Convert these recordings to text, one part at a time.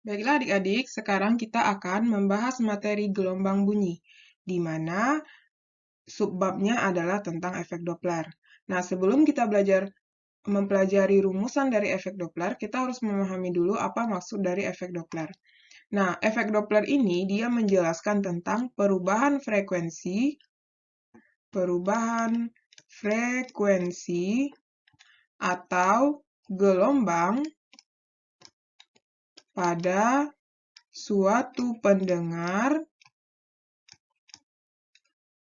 Baiklah adik-adik, sekarang kita akan membahas materi gelombang bunyi, di mana subbabnya adalah tentang efek Doppler. Nah, sebelum kita mempelajari rumusan dari efek Doppler, kita harus memahami dulu apa maksud dari efek Doppler. Nah, efek Doppler ini dia menjelaskan tentang perubahan frekuensi atau gelombang pada suatu pendengar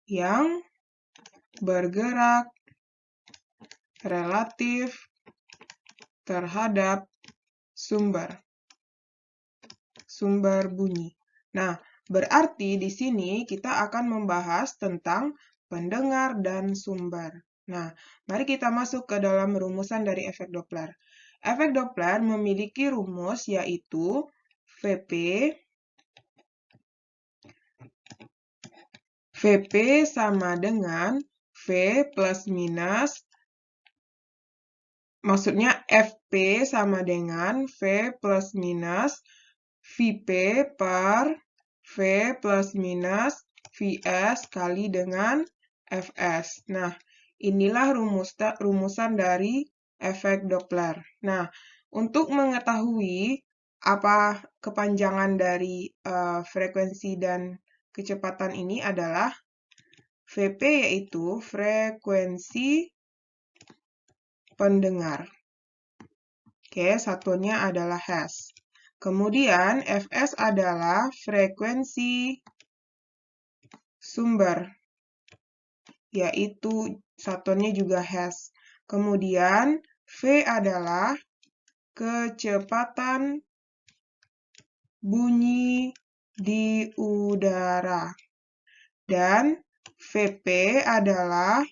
yang bergerak relatif terhadap sumber bunyi. Nah, berarti di sini kita akan membahas tentang pendengar dan sumber. Nah, mari kita masuk ke dalam rumusan dari efek Doppler. Efek Doppler memiliki rumus yaitu VP sama dengan V plus minus, maksudnya FP sama dengan V plus minus VP per V plus minus Vs kali dengan Fs. Nah, inilah rumusan dari efek Doppler. Nah, untuk mengetahui apa kepanjangan dari frekuensi dan kecepatan ini adalah Vp, yaitu frekuensi pendengar. Oke, satuannya adalah Hz. Kemudian Fs adalah frekuensi sumber, yaitu satuannya juga Hz. Kemudian V adalah kecepatan bunyi di udara. Dan Vp adalah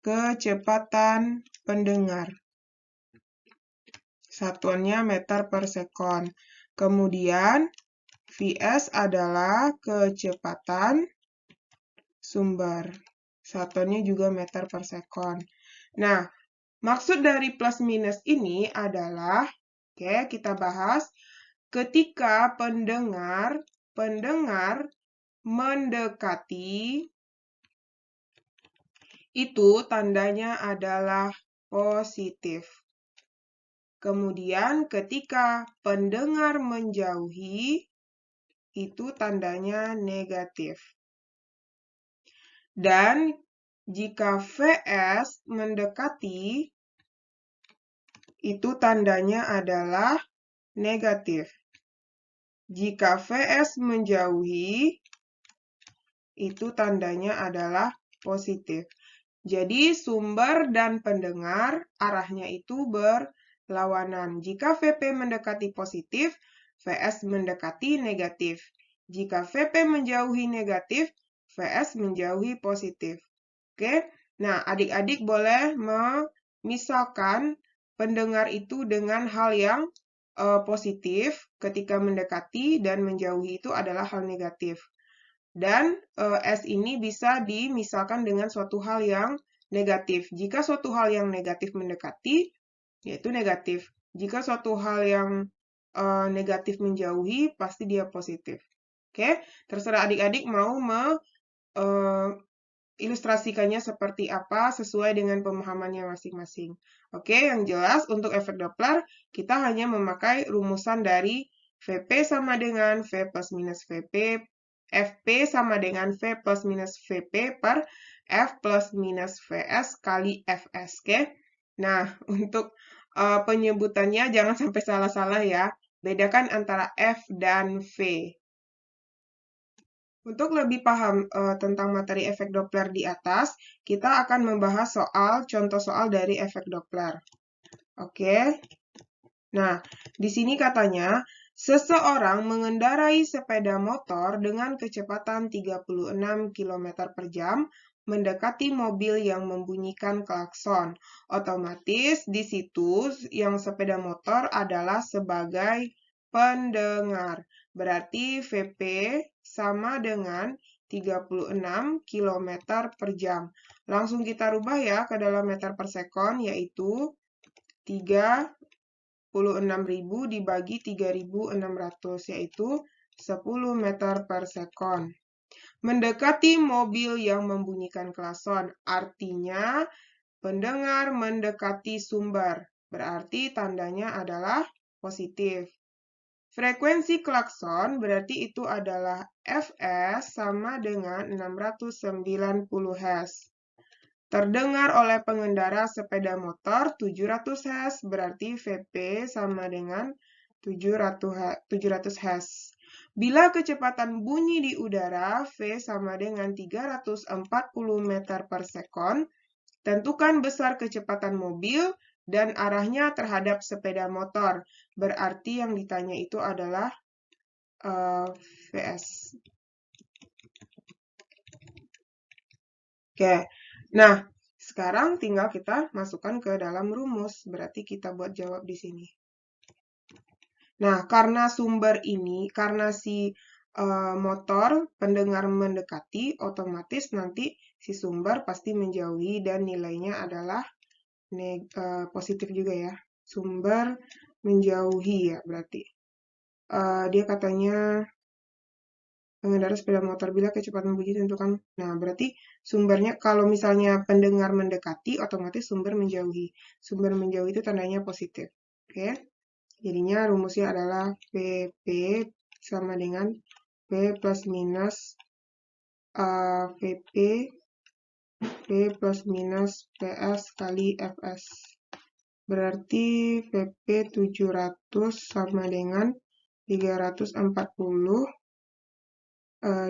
kecepatan pendengar. Satuannya meter per sekon. Kemudian Vs adalah kecepatan sumber. Satuannya juga meter per sekon. Nah, maksud dari plus minus ini adalah, oke, kita bahas, ketika pendengar mendekati, itu tandanya adalah positif. Kemudian ketika pendengar menjauhi, itu tandanya negatif. Dan jika Vs mendekati, itu tandanya adalah negatif. Jika Vs menjauhi, itu tandanya adalah positif. Jadi sumber dan pendengar arahnya itu berlawanan. Jika Vp mendekati positif, Vs mendekati negatif. Jika Vp menjauhi negatif, Vs menjauhi positif. Oke, nah adik-adik boleh memisalkan pendengar itu dengan hal yang positif ketika mendekati dan menjauhi itu adalah hal negatif. Dan S ini bisa dimisalkan dengan suatu hal yang negatif. Jika suatu hal yang negatif mendekati, yaitu negatif. Jika suatu hal yang negatif menjauhi, pasti dia positif. Oke, terserah adik-adik mau ilustrasikannya seperti apa sesuai dengan pemahamannya masing-masing. Oke, yang jelas untuk efek Doppler, kita hanya memakai rumusan dari Vp sama dengan V plus minus Vp, Fp sama dengan V plus minus Vp per F plus minus Vs kali Fs. Oke, nah untuk penyebutannya jangan sampai salah-salah ya. Bedakan antara F dan V. Untuk lebih paham tentang materi efek Doppler di atas, kita akan membahas contoh soal dari efek Doppler. Oke. Nah, di sini katanya, seseorang mengendarai sepeda motor dengan kecepatan 36 km per jam mendekati mobil yang membunyikan klakson. Otomatis di situ yang sepeda motor adalah sebagai pendengar. Berarti Vp sama dengan 36 km per jam. Langsung kita rubah ya ke dalam meter per sekon, yaitu 36 26.000 dibagi 3.600, yaitu 10 meter per sekon. Mendekati mobil yang membunyikan klakson, artinya pendengar mendekati sumber, berarti tandanya adalah positif. Frekuensi klakson berarti itu adalah Fs sama dengan 690 Hz. Terdengar oleh pengendara sepeda motor 700 Hz, berarti Vp sama dengan 700 Hz. Bila kecepatan bunyi di udara V sama dengan 340 meter per sekon, tentukan besar kecepatan mobil dan arahnya terhadap sepeda motor. Berarti yang ditanya itu adalah Vs. Oke. Nah, sekarang tinggal kita masukkan ke dalam rumus, berarti kita buat jawab di sini. Nah, karena sumber ini, karena si motor pendengar mendekati, otomatis nanti si sumber pasti menjauhi dan nilainya adalah positif juga ya. Sumber menjauhi ya berarti. Dia katanya pengendara sepeda motor bila kecepatan bunyi tentukan. Nah, berarti sumbernya kalau misalnya pendengar mendekati, otomatis sumber menjauhi. Sumber menjauhi itu tandanya positif. Oke. Jadinya rumusnya adalah PP sama dengan P plus minus VP P plus minus PS kali Fs. Berarti VP 700 sama dengan 340.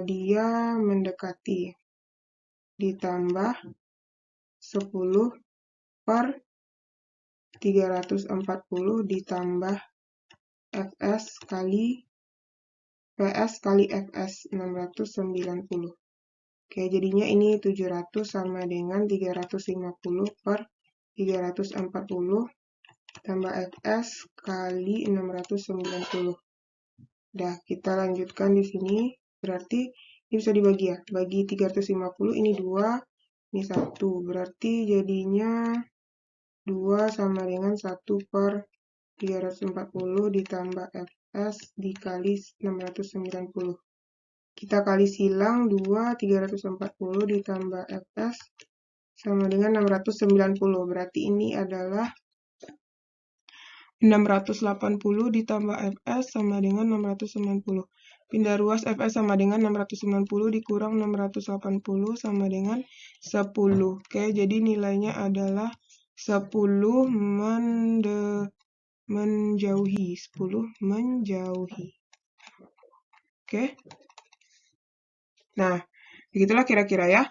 Dia mendekati ditambah 10 per 340 ditambah Fs kali PS kali Fs 690. Oke, jadinya ini 700 sama dengan 350 per 340 tambah Fs kali 690. Udah, kita lanjutkan di sini. Berarti ini bisa dibagi ya. Bagi 350, ini 2, ini 1. Berarti jadinya 2 sama dengan 1 per 340 ditambah Fs dikali 690. Kita kali silang 2, 340 ditambah Fs sama dengan 690. Berarti ini adalah 680 ditambah Fs sama dengan 690. Pindah ruas Fs sama dengan 690 dikurang 680 sama dengan 10. Oke, jadi nilainya adalah 10 menjauhi. 10 menjauhi. Oke. Nah, begitulah kira-kira ya.